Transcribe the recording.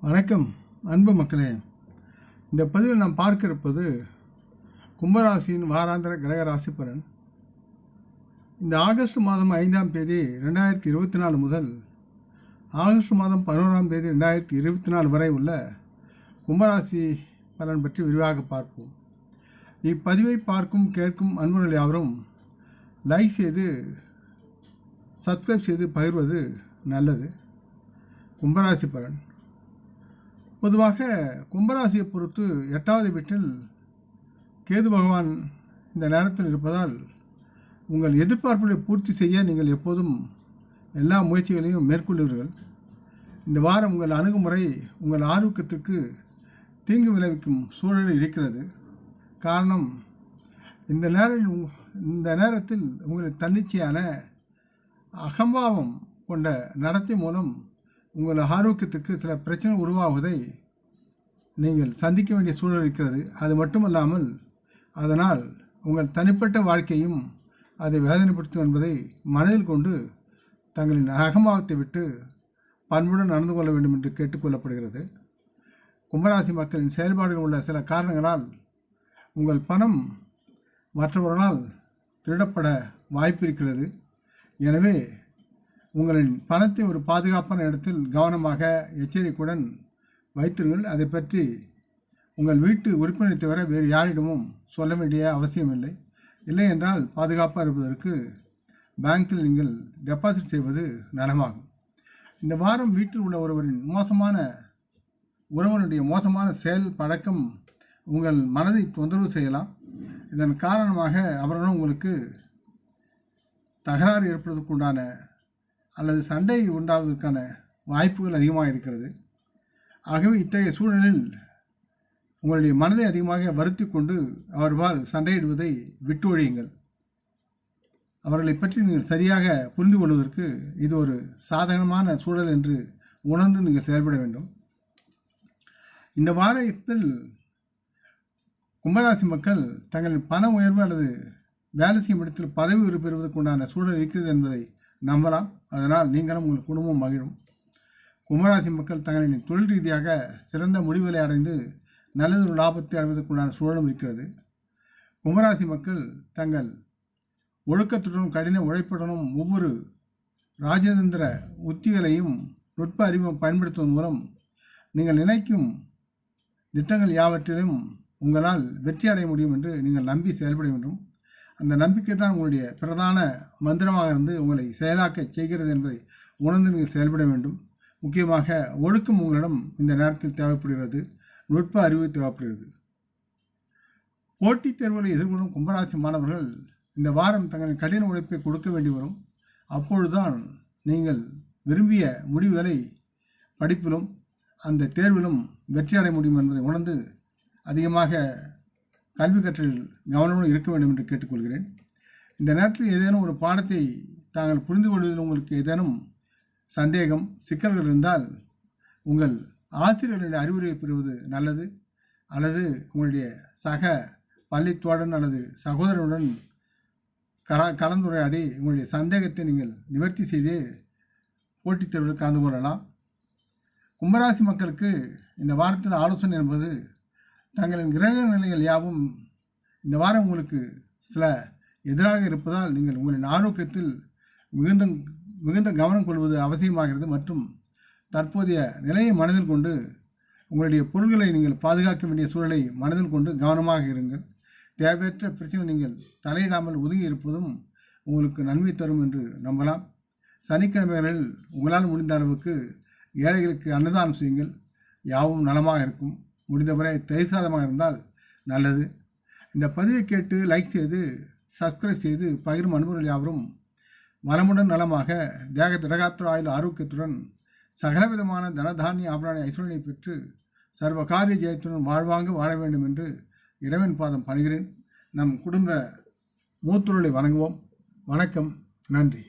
வணக்கம் அன்பு மக்களே. இந்த பதிவில் நாம் பார்க்க இருப்பது கும்பராசியின் வாராந்திர கிரக ராசி பலன். இந்த ஆகஸ்ட் மாதம் 5ஆம் தேதி 2024 முதல் ஆகஸ்ட் மாதம் 11ஆம் தேதி 2024 வரை உள்ள கும்பராசி பலன் பற்றி விரிவாக பார்ப்போம். இப்பதிவை பார்க்கும் கேட்கும் அன்பர்கள் யாவரும் லைக் செய்து சப்ஸ்கிரைப் செய்து பகிர்வது நல்லது. கும்பராசி பலன் பொதுவாக கும்பராசியை பொறுத்து 8வது வீட்டில் கேது பகவான் இந்த நேரத்தில் இருப்பதால் உங்கள் எதிர்பார்ப்புகளை பூர்த்தி செய்ய நீங்கள் எப்போதும் எல்லா முயற்சிகளையும் மேற்கொள்வீர்கள். இந்த வாரம் உங்கள் அணுகுமுறை உங்கள் ஆரோக்கியத்திற்கு தீங்கு விளைவிக்கும் சூழல் இருக்கிறது. காரணம், இந்த நேரத்தில் உங்கள் தன்னிச்சையான அகம்பாவம் கொண்ட நடத்தை மூலம் உங்கள் ஆரோக்கியத்துக்கு சில பிரச்சனை உருவாகுவதை நீங்கள் சந்திக்க வேண்டிய சூழல் இருக்கிறது. அது மட்டுமல்லாமல் அதனால் உங்கள் தனிப்பட்ட வாழ்க்கையும் அதை வேதனைப்படுத்தும் என்பதை மனதில் கொண்டு தங்களின் அகம்பாவத்தை விட்டு பண்புடன் நடந்து கொள்ள வேண்டும் என்று கேட்டுக்கொள்ளப்படுகிறது. கும்பராசி மக்களின் செயல்பாடுகள் உள்ள சில காரணங்களால் உங்கள் பணம் மற்றவர்களால் திருடப்பட வாய்ப்பு இருக்கிறது. எனவே உங்களின் பணத்தை ஒரு பாதுகாப்பான இடத்தில் கவனமாக எச்சரிக்கையுடன் வைத்திருங்கள். அதை பற்றி உங்கள் வீட்டு உறுப்பினரை தவிர வேறு யாரிடமும் சொல்ல வேண்டிய அவசியமில்லை. இல்லை என்றால் பாதுகாப்பாக இருப்பதற்கு பேங்கில் நீங்கள் டெபாசிட் செய்வது நலமாகும். இந்த வாரம் வீட்டில் உள்ள ஒருவனுடைய மோசமான செயல் பழக்கம் உங்கள் மனதை தொந்தரவு செய்யலாம். இதன் காரணமாக அவர்களும் உங்களுக்கு தகராறு ஏற்படுவதற்குண்டான அல்லது சண்டை உண்டாவதற்கான வாய்ப்புகள் அதிகமாக இருக்கிறது. ஆகவே இத்தகைய சூழலில் உங்களுடைய மனதை அதிகமாக வருத்தி கொண்டு அவர்களால் சண்டையிடுவதை விட்டு ஒழியுங்கள். அவர்களை பற்றி நீங்கள் சரியாக புரிந்து கொள்வதற்கு இது ஒரு சாதகமான சூழல் என்று உணர்ந்து நீங்கள் செயல்பட வேண்டும். இந்த வாரத்தில் கும்பராசி மக்கள் தங்களின் பண உயர்வு அல்லது வேலை செய்யும் இடத்தில் பதவி உயர்வு பெறுவதற்கு உண்டான சூழல் இருக்கிறது என்பதை நம்பலாம். அதனால் நீங்களும் உங்கள் குடும்பம் மகிழும். கும்பராசி மக்கள் தங்களின் தொழில் ரீதியாக சிறந்த முடிவுகளை அடைந்து நல்லதொரு லாபத்தை அடைவதற்குண்டான சூழலும் இருக்கிறது. கும்பராசி மக்கள் தங்கள் ஒழுக்கத்துடனும் கடின உழைப்புடனும் ஒவ்வொரு ராஜதந்திர உத்திகளையும் நுட்ப அறிவும் பயன்படுத்துவதன் மூலம் நீங்கள் நினைக்கும் திட்டங்கள் யாவற்றிலும் உங்களால் வெற்றி அடைய முடியும் என்று நீங்கள் நம்பி செயல்பட வேண்டும். அந்த நம்பிக்கை தான் உங்களுடைய பிரதான மந்திரமாக இருந்து உங்களை செயலாக்க செய்கிறது என்பதை உணர்ந்து நீங்கள் செயல்பட வேண்டும். முக்கியமாக ஒழுக்கம் உங்களிடம் இந்த நேரத்தில் தேவைப்படுகிறது. நுட்ப அறிவு தேவைப்படுகிறது. போட்டித் தேர்வுகளை எதிர்கொள்ளும் கும்பராசி மாணவர்கள் இந்த வாரம் தங்களின் கடின உழைப்பை கொடுக்க வேண்டி வரும். அப்பொழுதுதான் நீங்கள் விரும்பிய முடிவுகளை படிப்பிலும் அந்த தேர்விலும் வெற்றி அடைய முடியும் என்பதை உணர்ந்து அதிகமாக கல்வி கற்றலில் கவனமுடன் இருக்க வேண்டும் என்று கேட்டுக்கொள்கிறேன். இந்த நேரத்தில் ஏதேனும் ஒரு பாடத்தை தாங்கள் புரிந்து கொள்வதில் உங்களுக்கு ஏதேனும் சந்தேகம் சிக்கல்கள் இருந்தால் உங்கள் ஆசிரியர்களுடைய அறிவுரையை பெறுவது நல்லது. அல்லது உங்களுடைய சக பள்ளித்தோழன் அல்லது சகோதரனுடன் கலந்துரையாடி உங்களுடைய சந்தேகத்தை நீங்கள் நிவர்த்தி செய்து போட்டித் தேர்வில் கலந்து கொள்ளலாம். கும்பராசி மக்களுக்கு இந்த வாரத்தில் ஆலோசனை என்பது தங்களின் கிரக நிலைகள் யாவும் இந்த வாரம் உங்களுக்கு சில எதிராக இருப்பதால் நீங்கள் உங்களின் ஆரோக்கியத்தில் மிகுந்த கவனம் கொள்வது அவசியமாகிறது. மற்றும் தற்போதைய நிலையை மனதில் கொண்டு உங்களுடைய பொருள்களை நீங்கள் பாதுகாக்க வேண்டிய சூழலை மனதில் கொண்டு கவனமாக இருங்கள். தேவையற்ற பிரச்சனை நீங்கள் தலையிடாமல் ஒதுங்கி இருப்பதும் உங்களுக்கு நன்மை தரும் என்று நம்பலாம். சனிக்கிழமைகளில் உங்களால் முடிந்த அளவுக்கு ஏழைகளுக்கு அன்னதானம் செய்யுங்கள். யாவும் நலமாக இருக்கும். முடிந்தவரை தயிர் சாதமாக இருந்தால் நல்லது. இந்த பதிவை கேட்டு லைக் செய்து சப்ஸ்கிரைப் செய்து பகிரும் அன்பர்கள் யாவரும் வளமுடன் நலமாக தேக திடகாத்திர ஆயுள் ஆரோக்கியத்துடன் சகலவிதமான தனதானிய ஆபரண ஐஸ்வர்யனை பெற்று சர்வ காரிய ஜெயத்துடன் வாழ்வாங்க வாழ வேண்டும் என்று இறைவன் பாதம் பணிகிறேன். நம் குடும்ப மூத்தொருளை வணங்குவோம். வணக்கம். நன்றி.